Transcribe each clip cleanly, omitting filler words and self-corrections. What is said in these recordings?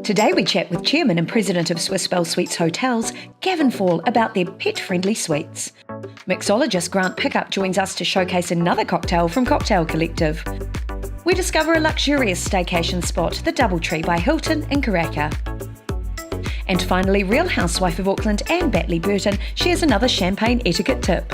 Today we chat with Chairman and President of Swiss Bell Suites Hotels, Gavin Fall, about their pet-friendly suites. Mixologist Grant Pickup joins us to showcase another cocktail from Cocktail Collective. We discover a luxurious staycation spot, the Doubletree by Hilton in Karaka. And finally, Real Housewife of Auckland Anne Batley Burton shares another champagne etiquette tip.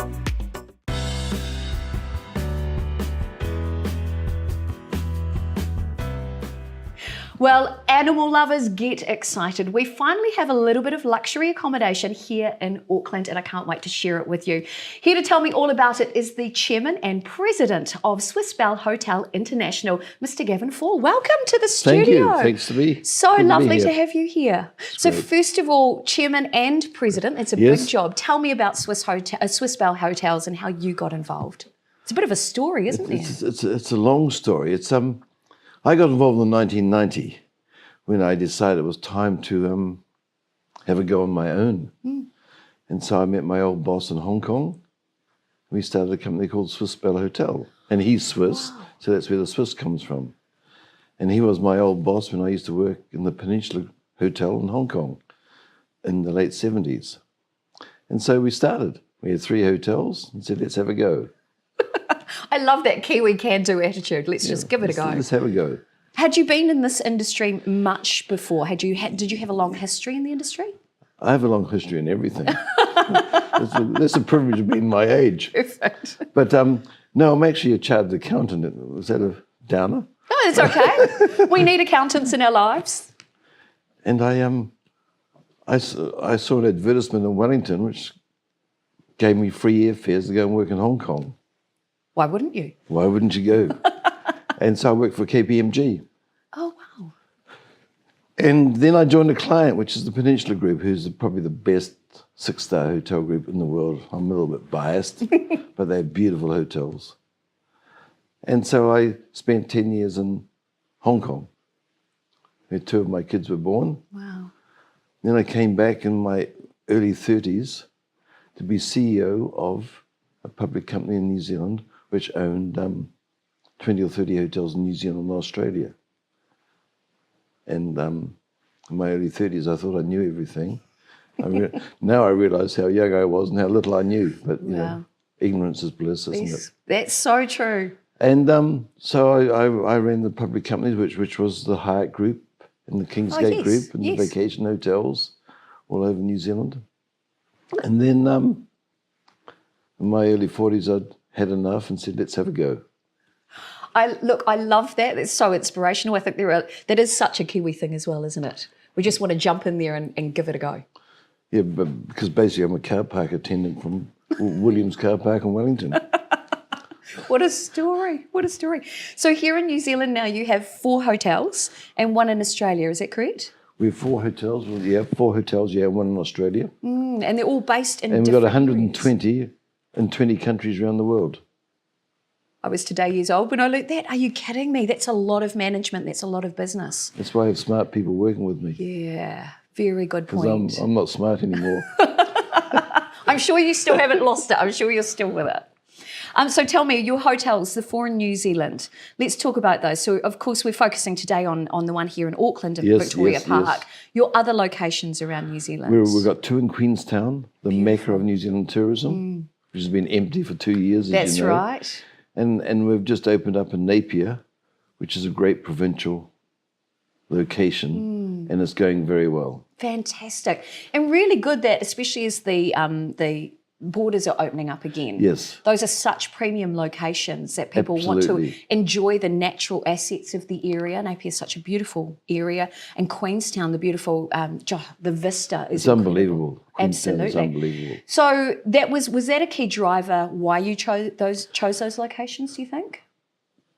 Well, animal lovers, get excited. We finally have a little bit of luxury accommodation here in Auckland and I can't wait to share it with you. Here to tell me all about it is the Chairman and President of Swiss Bell Hotel International, Mr. Gavin Fall. Welcome to the studio. Thank you. Thanks to be. So lovely to have you here. So first of all, Chairman and President, it's a big job. Tell me about Swiss Bell Hotels and how you got involved. It's a bit of a story, isn't it? It's a long story. I got involved in 1990 when I decided it was time to have a go on my own. And so I met my old boss in Hong Kong. We started a company called Swiss Bell Hotel. And he's Swiss, so that's where the Swiss comes from. And he was my old boss when I used to work in the Peninsula Hotel in Hong Kong in the late 70s. And so we started. We had 3 hotels and said, let's have a go. I love that Kiwi can-do attitude. Let's just give it a go. Let's have a go. Had you been in this industry much before? Did you have a long history in the industry? I have a long history in everything. That's a privilege of being my age. Perfect. But no, I'm actually a chartered accountant. Was that a downer? No, it's okay. We need accountants in our lives. And I saw an advertisement in Wellington which gave me free airfares to go and work in Hong Kong. Why wouldn't you? Why wouldn't you go? And so I worked for KPMG. Oh, wow. And then I joined a client, which is the Peninsula Group, who's probably the best 6-star hotel group in the world. I'm a little bit biased, but they're beautiful hotels. And so I spent 10 years in Hong Kong, where 2 of my kids were born. Wow. Then I came back in my early 30s to be CEO of a public company in New Zealand, which owned 20 or 30 hotels in New Zealand and Australia. And in my early 30s, I thought I knew everything. Now I realise how young I was and how little I knew. But, you know, ignorance is bliss, isn't it? That's so true. And so I ran the public companies, which was the Hyatt Group and the Kingsgate Group and the vacation hotels all over New Zealand. And then in my early 40s, I'd had enough and said, let's have a go. I love that. It's so inspirational. I think that is such a Kiwi thing as well, isn't it? We just want to jump in there and give it a go. Yeah, but because basically I'm a car park attendant from Williams Car Park in Wellington. What a story. What a story. So here in New Zealand now you have 4 hotels and 1 in Australia, is that correct? We have 4 hotels. Well, yeah, 4 hotels, 1 in Australia. And they're all based in and different we've got 120 areas. in 20 countries around the world. I was today years old when I looked at that. Are you kidding me? That's a lot of management. That's a lot of business. That's why I have smart people working with me. Yeah, very good point. Because I'm not smart anymore. I'm sure you still haven't lost it. I'm sure you're still with it. So tell me, your hotels, the 4 in New Zealand, let's talk about those. So, of course, we're focusing today on the one here in Auckland and Victoria Park. Yes. Your other locations around New Zealand? We've got 2 in Queenstown, the mecca of New Zealand tourism, which has been empty for 2 years, as you know. That's right. And we've just opened up in Napier, which is a great provincial location, and it's going very well. Fantastic. And really good that, especially as the borders are opening up again. Yes. Those are such premium locations that people want to enjoy the natural assets of the area. Napier is such a beautiful area. And Queenstown, the beautiful, the vista is unbelievable. Absolutely. It's unbelievable. So was that a key driver why you chose those locations, do you think?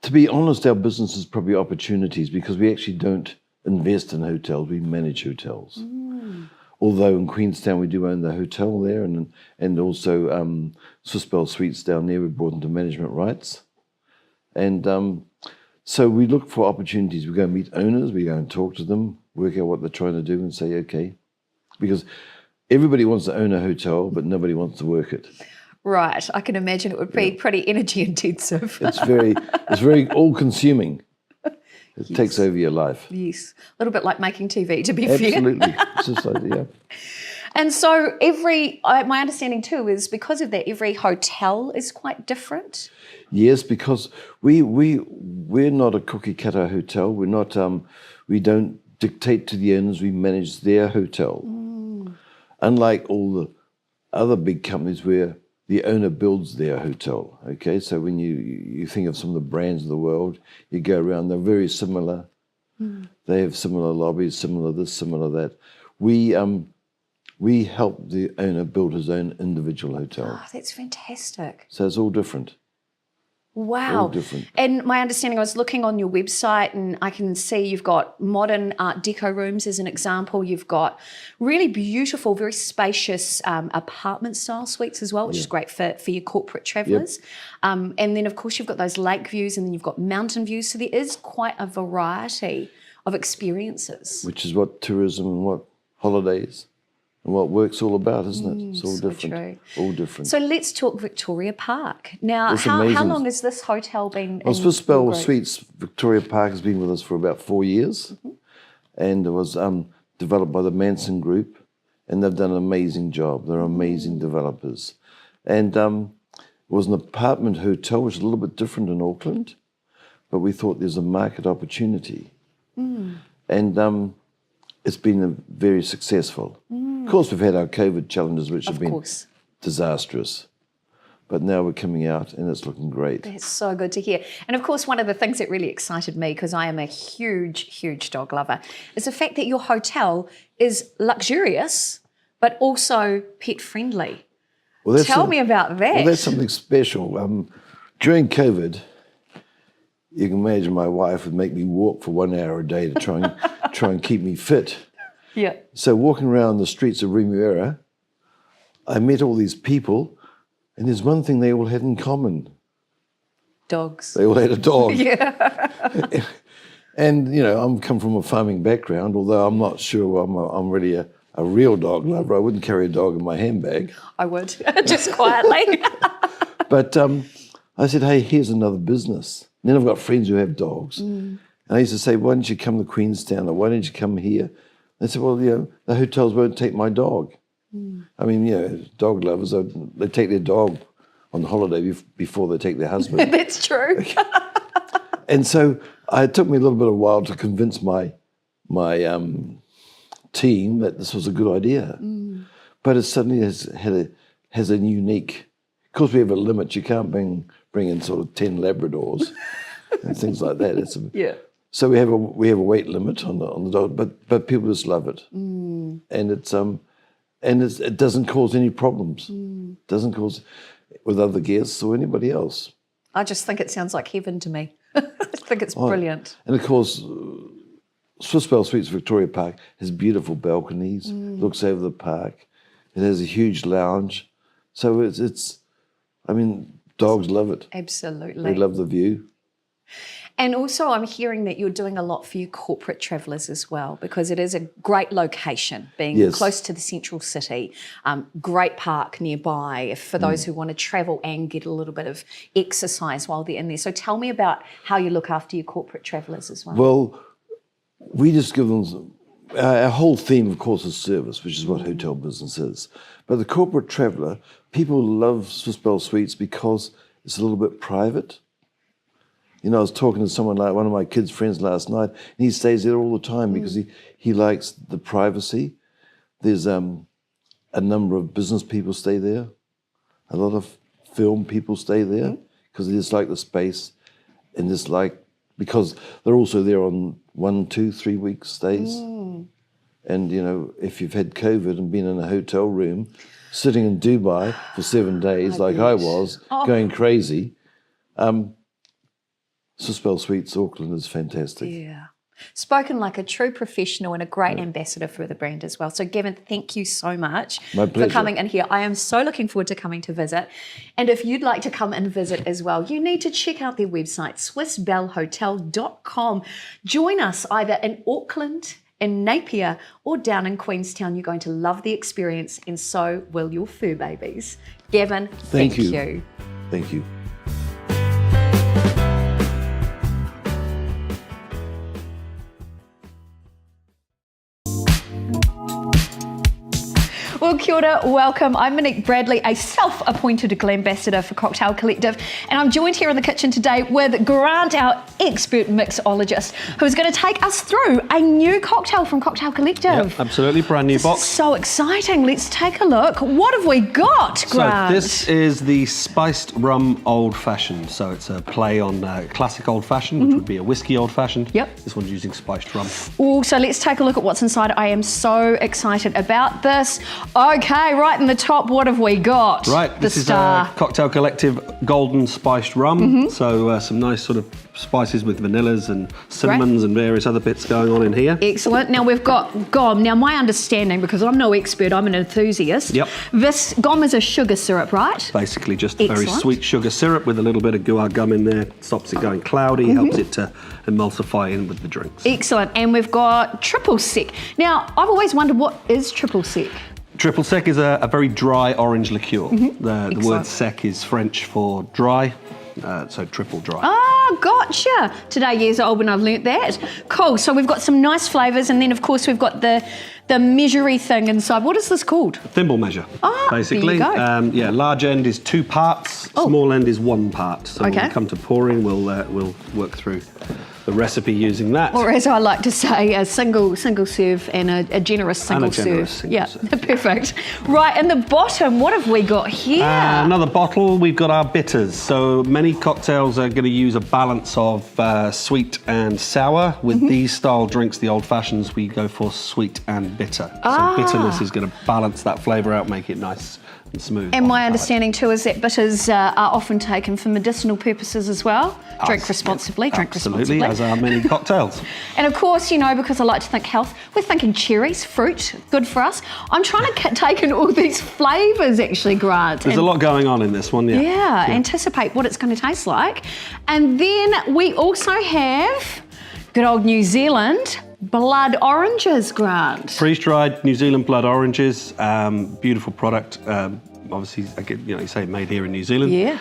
To be honest, our business is probably opportunities because we actually don't invest in hotels, we manage hotels. Although in Queenstown we do own the hotel there and also Swiss Bell Suites down there, we brought into management rights. And so we look for opportunities. We go and meet owners, we go and talk to them, work out what they're trying to do and say, okay. Because everybody wants to own a hotel, but nobody wants to work it. Right, I can imagine it would be pretty energy intensive. It's very all-consuming. It takes over your life. Yes. A little bit like making TV, to be fair. Absolutely. It's just like, yeah. And so my understanding too is because of that, every hotel is quite different. Yes, because we're not a cookie cutter hotel. We're not. We don't dictate to the owners. We manage their hotel. Unlike all the other big companies where the owner builds their hotel. Okay, so when you think of some of the brands of the world, you go around. They're very similar. They have similar lobbies, similar this, similar that. We help the owner build his own individual hotel. Oh, that's fantastic. So it's all different. Wow. All different. And my understanding, I was looking on your website and I can see you've got modern Art Deco rooms as an example. You've got really beautiful, very spacious apartment style suites as well, which is great for your corporate travellers. And then, of course, you've got those lake views and then you've got mountain views. So there is quite a variety of experiences. Which is what tourism and what holidays and what work's all about, isn't it? It's all so different. true. All different. So let's talk Victoria Park. Now, It's how amazing. long has this hotel been Well, in Swiss Bell your group? Suites Victoria Park has been with us for about 4 years, and it was developed by the Manson Group, and they've done an amazing job. They're amazing developers, and it was an apartment hotel, which is a little bit different in Auckland, but we thought there's a market opportunity, and it's been very successful. Of course, we've had our COVID challenges, which have Of been course. disastrous, but now we're coming out, and it's looking great. That's so good to hear. And of course, one of the things that really excited me, because I am a huge dog lover, is the fact that your hotel is luxurious, but also pet friendly. Well, Tell me about that. Well, that's something special. During COVID, you can imagine my wife would make me walk for 1 hour a day to try and keep me fit. Yeah. So walking around the streets of Remuera, I met all these people, and there's one thing they all had in common. Dogs. They all had a dog. Yeah. And, you know, I'm come from a farming background, although I'm not sure I'm really a real dog lover. I wouldn't carry a dog in my handbag. I would, just quietly. But I said, hey, here's another business. And then I've got friends who have dogs. And I used to say, why don't you come to Queenstown, or why don't you come here? They said, well, you know, the hotels won't take my dog. I mean, you know, dog lovers, they take their dog on holiday before they take their husband. That's true. And so it took me a little bit of a while to convince my team that this was a good idea. But it suddenly has a unique, of course we have a limit. You can't bring in sort of 10 Labradors and things like that. Yeah. So we have a weight limit on the dog, but people just love it, and it doesn't cause any problems. Doesn't cause with other guests or anybody else. I just think it sounds like heaven to me. I think it's brilliant. And of course, Swiss Bell Suites Victoria Park has beautiful balconies. Looks over the park. It has a huge lounge. So it's. I mean, dogs love it. Absolutely. They love the view. And also I'm hearing that you're doing a lot for your corporate travellers as well, because it is a great location, being Yes. close to the central city, great park nearby for those who want to travel and get a little bit of exercise while they're in there. So tell me about how you look after your corporate travellers as well. Well, we just give them. Our whole theme, of course, is service, which is what hotel business is. But the corporate traveller, people love Swiss Bell Suites because it's a little bit private. You know, I was talking to someone like one of my kids' friends last night, and he stays there all the time because he likes the privacy. There's a number of business people stay there. A lot of film people stay there because they just like the space and just like, because they're also there on 1, 2, 3 week stays. And, you know, if you've had COVID and been in a hotel room, sitting in Dubai for 7 days, like I was, going crazy, Swiss Bell Suites Auckland is fantastic. Yeah. Spoken like a true professional and a great ambassador for the brand as well. So, Gavin, thank you so much My for pleasure. coming in here. I am so looking forward to coming to visit. And if you'd like to come and visit as well, you need to check out their website, swissbellhotel.com. Join us either in Auckland, in Napier, or down in Queenstown. You're going to love the experience, and so will your fur babies. Gavin, thank you. Thank you. kia ora, welcome. I'm Monique Bradley, a self-appointed Glen Ambassador for Cocktail Collective, and I'm joined here in the kitchen today with Grant, our expert mixologist, who is going to take us through a new cocktail from Cocktail Collective. Yep, absolutely, brand new box. So exciting. Let's take a look. What have we got, Grant? So this is the spiced rum old fashioned. So it's a play on classic old fashioned, which would be a whiskey old fashioned. Yep. This one's using spiced rum. Oh, so let's take a look at what's inside. I am so excited about this. Okay, right in the top, what have we got? Right, the this star. is Cocktail Collective golden spiced rum. So some nice sort of spices with vanillas and cinnamons and various other bits going on in here. Excellent. Now we've got gom. Now my understanding, because I'm no expert, I'm an enthusiast. Yep. This gom is a sugar syrup, right? Basically just a very Excellent. sweet sugar syrup with a little bit of guar gum in there. Stops it going cloudy, helps it to emulsify in with the drinks. Excellent. And we've got triple sec. Now, I've always wondered, what is triple sec? Triple sec is a very dry orange liqueur. The Excellent. word sec is French for dry, so triple dry. Oh, gotcha. Today years old when I've learnt that. Cool. So we've got some nice flavours, and then of course we've got the measury thing inside. What is this called? Thimble measure, Ah, basically. there you go. Yeah, large end is 2 parts, small end is 1 part. So when Okay. we come to pouring, we'll work through the recipe using that. Or as I like to say, a single serve and a generous single generous serve. single Yeah, serve. perfect. Right, in the bottom, what have we got here? Another bottle, we've got our bitters. So many cocktails are going to use a balance of sweet and sour. With these style drinks, the old fashions, we go for sweet and bitter. So bitterness is going to balance that flavour out, make it nice and smooth. And on my the palate. understanding too is that bitters are often taken for medicinal purposes as well. Drink Yes, responsibly, drink absolutely, responsibly. as are many cocktails. And of course, you know, because I like to think health, we're thinking cherries, fruit, good for us. I'm trying to take in all these flavours actually, Grant. There's a lot going on in this one, yeah. Yeah, anticipate what it's going to taste like. And then we also have good old New Zealand blood oranges, Grant. Freeze-dried New Zealand blood oranges, beautiful product. Obviously, you say made here in New Zealand. Yeah.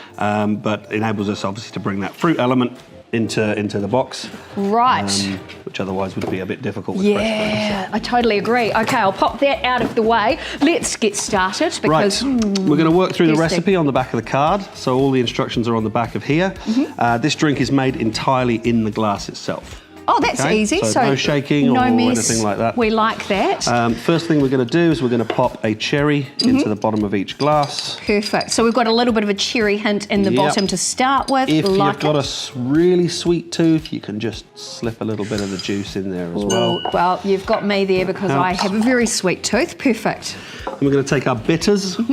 But enables us obviously to bring that fruit element into the box. Right. Which otherwise would be a bit difficult with fresh Yeah, I totally agree. Okay, I'll pop that out of the way. Let's get started Right, because we're going to work through the tasty. recipe on the back of the card. So all the instructions are on the back of here. This drink is made entirely in the glass itself. oh, that's Okay, easy. so no shaking no or mess. anything like that. We like that. First thing we're going to do is we're going to pop a cherry into the bottom of each glass. Perfect. So we've got a little bit of a cherry hint in the Yep. bottom to start with. If like you've got it. a really sweet tooth, you can just slip a little bit of the juice in there as well. Well, you've got me there because I Helps. have a very sweet tooth. Perfect. And we're going to take our bitters. I'm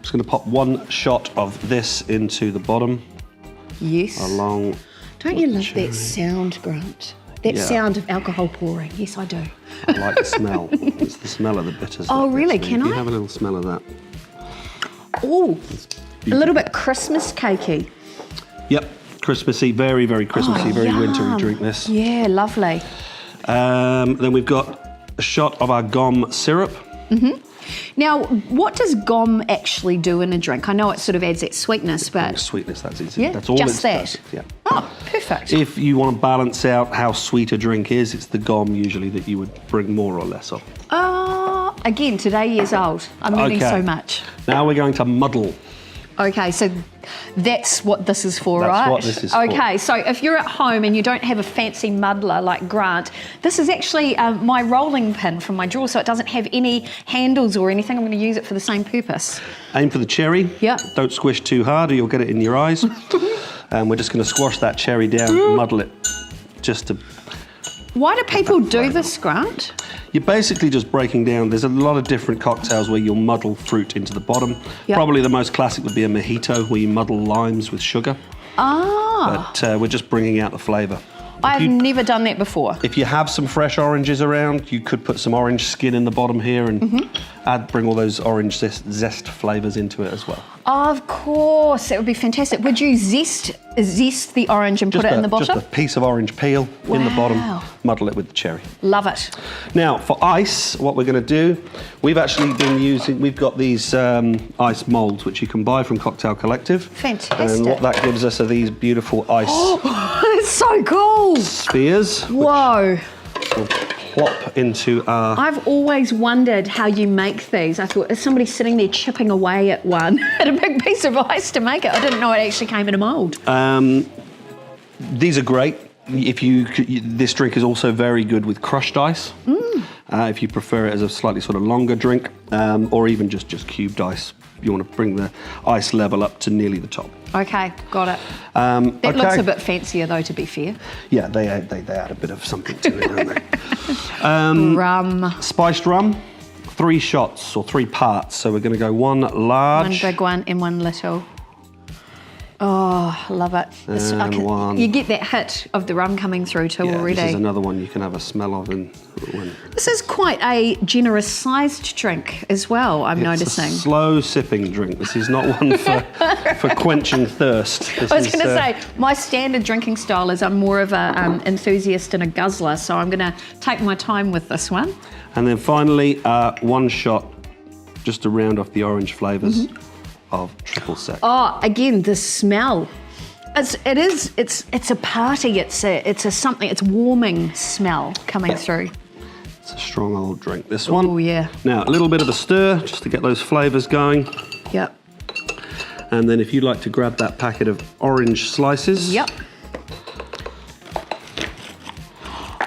just going to pop 1 shot of this into the bottom, Yes. along. Don't you love cherry. that sound, Grant? That Yeah. sound of alcohol pouring. Yes, I do. I like the smell. It's the smell of the bitters. Oh, that really? gets me. Can If you I? have a little smell of that. Oh, a little bit Christmas cakey. Yep, Christmassy, very, very Christmassy, very wintry yum. drink this. Yeah, lovely. Then we've got a shot of our gom syrup. Now, what does gom actually do in a drink? I know it sort of adds that sweetness, but Sweetness, that's easy. yeah, That's all just it's that. does. Yeah. Oh, perfect. If you want to balance out how sweet a drink is, it's the gom usually that you would bring more or less of. Again, today years old. I'm learning Okay. so much. Now we're going to muddle. Okay, so that's what this is for, That's right? what this is for. Okay, so if you're at home and you don't have a fancy muddler like Grant, this is actually my rolling pin from my drawer, so it doesn't have any handles or anything. I'm going to use it for the same purpose. Aim for the cherry. Yep. Don't squish too hard or you'll get it in your eyes. And we're just going to squash that cherry down and muddle it just to... Why do people do this, Grant? You're basically just breaking down. There's a lot of different cocktails where you'll muddle fruit into the bottom. Yep. Probably the most classic would be a mojito where you muddle limes with sugar. But we're just bringing out the flavour. I've never done that before. If you have some fresh oranges around, you could put some orange skin in the bottom here and bring all those orange zest flavours into it as well. Of course, that would be fantastic. Would you zest the orange and put it in the bottom? Just a piece of orange peel in the bottom, Wow. muddle it with the cherry. Love it. Now, for ice, what we're going to do, we've got these ice moulds which you can buy from Cocktail Collective. Fantastic. And what that gives us are these beautiful ice It's so cool. spheres. Whoa. We'll plop into our... I've always wondered how you make these. I thought, is somebody sitting there chipping away at one, at a big piece of ice to make it? I didn't know it actually came in a mould. These are great. This drink is also very good with crushed ice. If you prefer it as a slightly sort of longer drink, or even just cubed ice. You want to bring the ice level up to nearly the top. Okay, got it. That looks a bit fancier though, to be fair. Yeah, they add a bit of something to it, don't they? Rum. Spiced rum, 3 shots or 3 parts. So we're going to go 1 large. 1 big one and 1 little. Oh, love it. And 1. You get that hit of the rum coming through too already. This is another one you can have a smell of. This is quite a generous sized drink as well, I'm noticing. It's a slow sipping drink. This is not one for quenching thirst. I was going to say, my standard drinking style is I'm more of an enthusiast and a guzzler, so I'm going to take my time with this one. And then finally, 1 shot just to round off the orange flavours of triple sec. Oh, again, the smell. It's a party. It's a something. It's warming smell coming through. It's a strong old drink. This one. Oh yeah. Now a little bit of a stir just to get those flavours going. Yep. And then if you'd like to grab that packet of orange slices. Yep.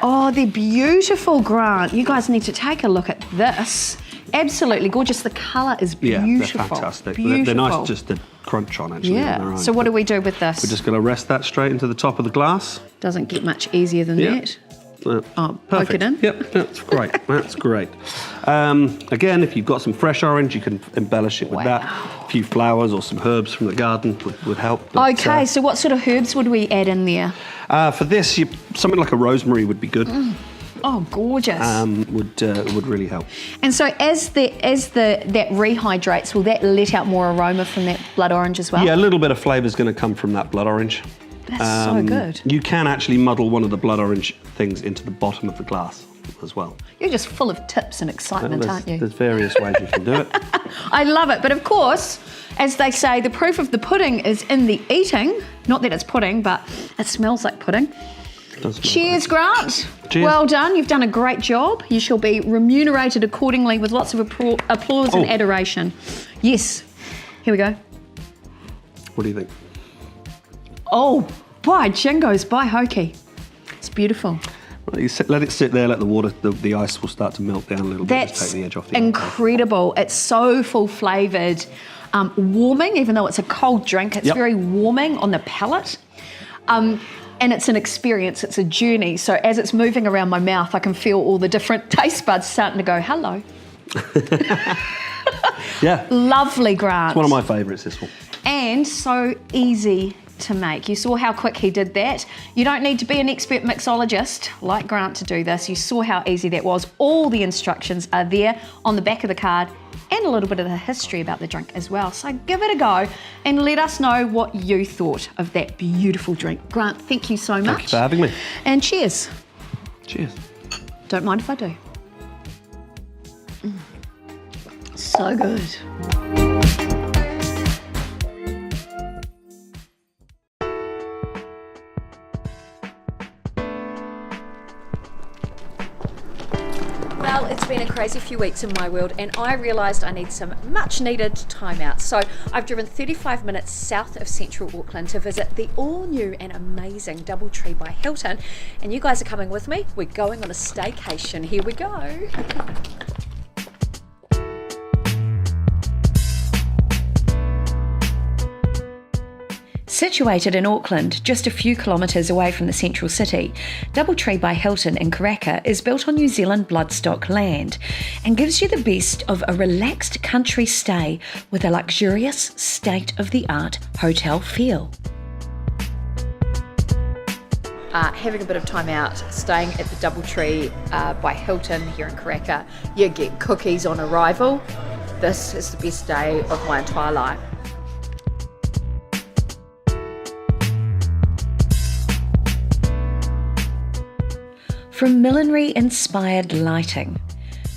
Oh, they're beautiful, Grant. You guys need to take a look at this. Absolutely gorgeous. The colour is beautiful. Yeah, they're fantastic. Beautiful. They're nice just to crunch on, actually. Yeah. On their own. So what do we do with this? We're just going to rest that straight into the top of the glass. Doesn't get much easier than that. Perfect. Poke it in. Yep, that's great. That's great. Again, if you've got some fresh orange, you can embellish it with that. A few flowers or some herbs from the garden would help. But, Okay, so what sort of herbs would we add in there? for this, something like a rosemary would be good. Oh, gorgeous. Would really help. And so as that rehydrates, will that let out more aroma from that blood orange as well? Yeah, a little bit of flavour is going to come from that blood orange. That's so good. You can actually muddle one of the blood orange things into the bottom of the glass as well. You're just full of tips and excitement, aren't you? There's various ways you can do it. I love it. But of course, as they say, the proof of the pudding is in the eating. Not that it's pudding, but it smells like pudding. Cheers, Grant. Cheers. Well done. You've done a great job. You shall be remunerated accordingly with lots of applause and adoration. Yes. Here we go. What do you think? Oh, by Jingos, by Hokey. It's beautiful. Well, let it sit there, let the water, the ice will start to melt down a little bit. That's Just take the edge off the incredible. It's so full flavoured. Warming, even though it's a cold drink, it's very warming on the palate. And it's an experience, it's a journey. So as it's moving around my mouth, I can feel all the different taste buds starting to go, hello. Yeah. Lovely, Grant. It's one of my favourites, this one. And so easy to make. You saw how quick he did that. You don't need to be an expert mixologist like Grant to do this. You saw how easy that was. All the instructions are there on the back of the card and a little bit of the history about the drink as well. So give it a go and let us know what you thought of that beautiful drink. Grant, thank you so much. Thank you for having me. And cheers. Cheers. Don't mind if I do. So good. Well, it's been a crazy few weeks in my world and I realised I need some much needed time out. So I've driven 35 minutes south of central Auckland to visit the all new and amazing Doubletree by Hilton. And you guys are coming with me. We're going on a staycation. Here we go. Situated in Auckland, just a few kilometres away from the central city, Doubletree by Hilton in Karaka is built on New Zealand bloodstock land and gives you the best of a relaxed country stay with a luxurious, state-of-the-art hotel feel. Having a bit of time out, staying at the Doubletree by Hilton here in Karaka. You get cookies on arrival. This is the best day of my entire life. From millinery-inspired lighting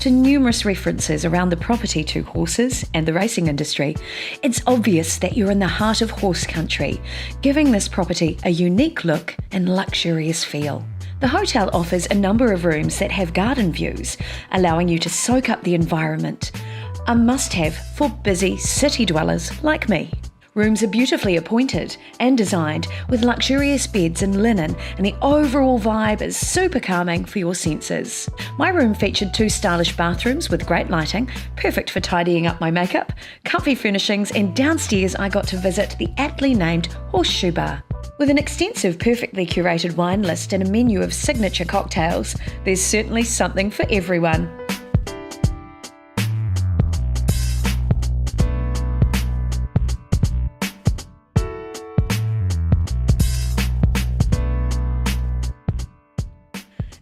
to numerous references around the property to horses and the racing industry, it's obvious that you're in the heart of horse country, giving this property a unique look and luxurious feel. The hotel offers a number of rooms that have garden views, allowing you to soak up the environment. A must-have for busy city dwellers like me. Rooms are beautifully appointed and designed with luxurious beds and linen, and the overall vibe is super calming for your senses. My room featured 2 stylish bathrooms with great lighting, perfect for tidying up my makeup, comfy furnishings, and downstairs I got to visit the aptly named Horseshoe Bar. With an extensive, perfectly curated wine list and a menu of signature cocktails, there's certainly something for everyone.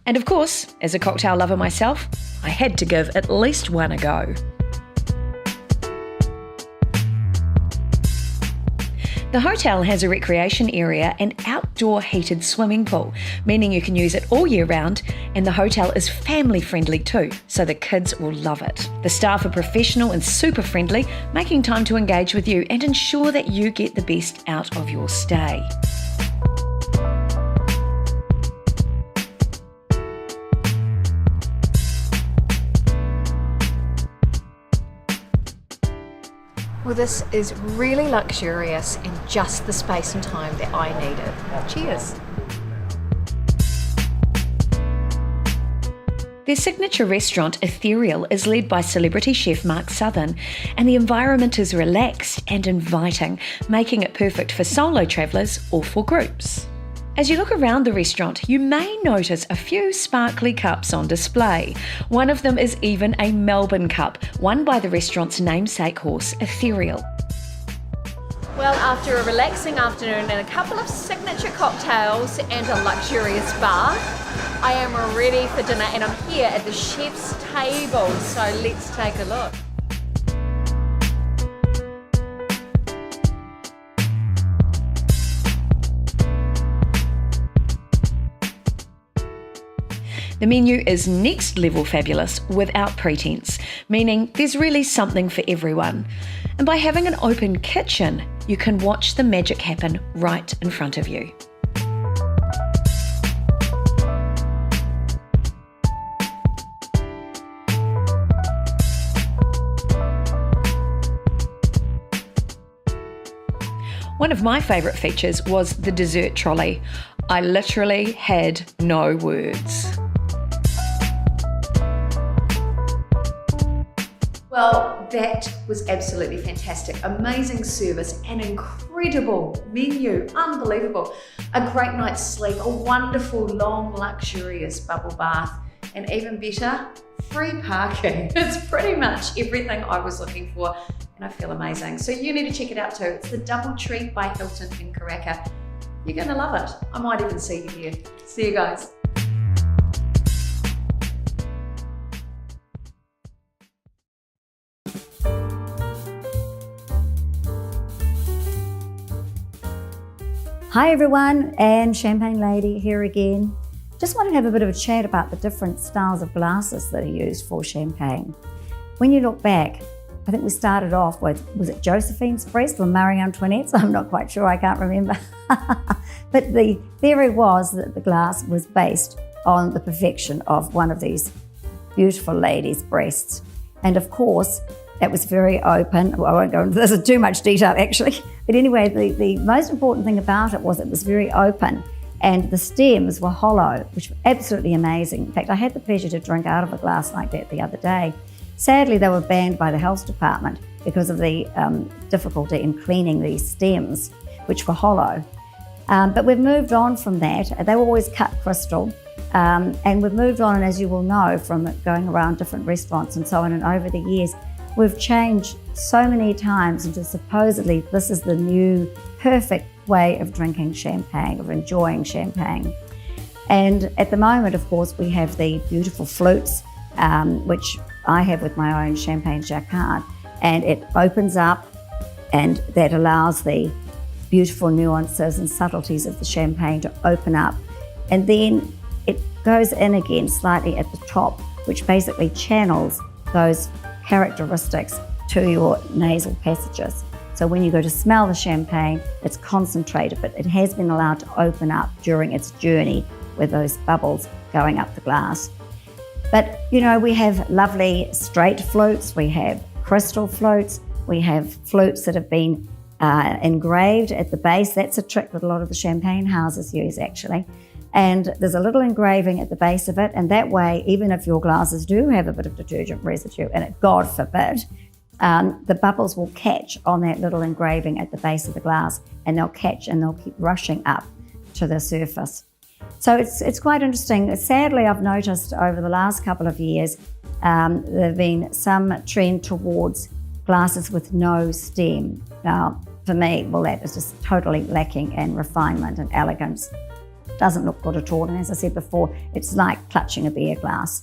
And of course, as a cocktail lover myself, I had to give at least one a go. The hotel has a recreation area and outdoor heated swimming pool, meaning you can use it all year round, and the hotel is family friendly too, so the kids will love it. The staff are professional and super friendly, making time to engage with you and ensure that you get the best out of your stay. Well, this is really luxurious and just the space and time that I needed. Cheers. Their signature restaurant, Ethereal, is led by celebrity chef Mark Southern, and the environment is relaxed and inviting, making it perfect for solo travellers or for groups. As you look around the restaurant, you may notice a few sparkly cups on display. One of them is even a Melbourne Cup, won by the restaurant's namesake horse, Ethereal. Well, after a relaxing afternoon and a couple of signature cocktails and a luxurious bath, I am ready for dinner and I'm here at the chef's table, so let's take a look. The menu is next level fabulous without pretense, meaning there's really something for everyone. And by having an open kitchen, you can watch the magic happen right in front of you. One of my favourite features was the dessert trolley. I literally had no words. Well, that was absolutely fantastic. Amazing service, an incredible menu, unbelievable. A great night's sleep, a wonderful, long, luxurious bubble bath, and even better, free parking. It's pretty much everything I was looking for, and I feel amazing. So you need to check it out too. It's the Doubletree by Hilton in Karaka. You're gonna love it. I might even see you here. See you guys. Hi everyone, Anne, Champagne Lady here again. Just wanted to have a bit of a chat about the different styles of glasses that are used for champagne. When you look back, I think we started off with, was it Josephine's breast or Marie Antoinette's? I'm not quite sure, I can't remember. But the theory was that the glass was based on the perfection of one of these beautiful ladies' breasts. And of course, it was very open. Well, I won't go into this in too much detail actually. But anyway, the most important thing about it was it was very open and the stems were hollow, which was absolutely amazing. In fact, I had the pleasure to drink out of a glass like that the other day. Sadly, they were banned by the health department because of the difficulty in cleaning these stems, which were hollow. But we've moved on from that. They were always cut crystal. And we've moved on, and as you will know from going around different restaurants and so on, and over the years, we've changed so many times into supposedly this is the new perfect way of drinking champagne, of enjoying champagne. And at the moment, of course, we have the beautiful flutes, which I have with my own Champagne Jacquard, and it opens up and that allows the beautiful nuances and subtleties of the champagne to open up. And then it goes in again slightly at the top, which basically channels those characteristics to your nasal passages. So when you go to smell the champagne, it's concentrated, but it has been allowed to open up during its journey with those bubbles going up the glass. But, you know, we have lovely straight flutes, we have crystal flutes, we have flutes that have been engraved at the base. That's a trick that a lot of the champagne houses use, actually. And there's a little engraving at the base of it, and that way, even if your glasses do have a bit of detergent residue in it, God forbid, the bubbles will catch on that little engraving at the base of the glass, and they'll catch and they'll keep rushing up to the surface. So it's quite interesting. Sadly, I've noticed over the last couple of years, there have been some trend towards glasses with no stem. Now, for me, well, that is just totally lacking in refinement and elegance. Doesn't look good at all, and as I said before, it's like clutching a beer glass.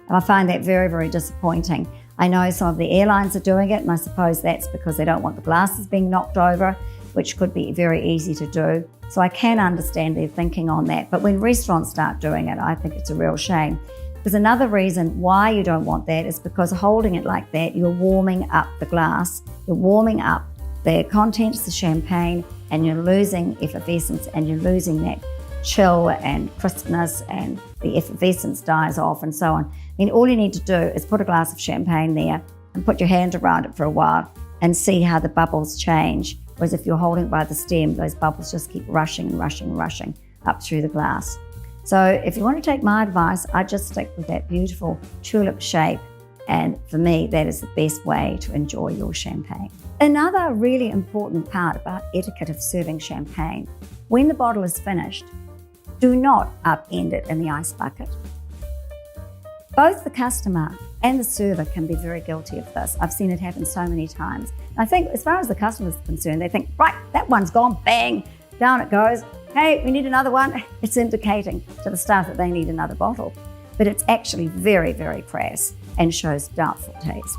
And I find that very, very disappointing. I know some of the airlines are doing it, and I suppose that's because they don't want the glasses being knocked over, which could be very easy to do. So I can understand their thinking on that. But when restaurants start doing it, I think it's a real shame. Because another reason why you don't want that is because holding it like that, you're warming up the glass, you're warming up the contents, the champagne, and you're losing effervescence, and you're losing that chill and crispness, and the effervescence dies off and so on. I mean, all you need to do is put a glass of champagne there and put your hand around it for a while and see how the bubbles change. Whereas if you're holding it by the stem, those bubbles just keep rushing and rushing and rushing up through the glass. So if you want to take my advice, I just stick with that beautiful tulip shape. And for me, that is the best way to enjoy your champagne. Another really important part about etiquette of serving champagne, when the bottle is finished, do not upend it in the ice bucket. Both the customer and the server can be very guilty of this. I've seen it happen so many times. I think as far as the customer is concerned, they think, right, that one's gone, bang, down it goes. Hey, we need another one. It's indicating to the staff that they need another bottle. But it's actually very, very crass and shows doubtful taste.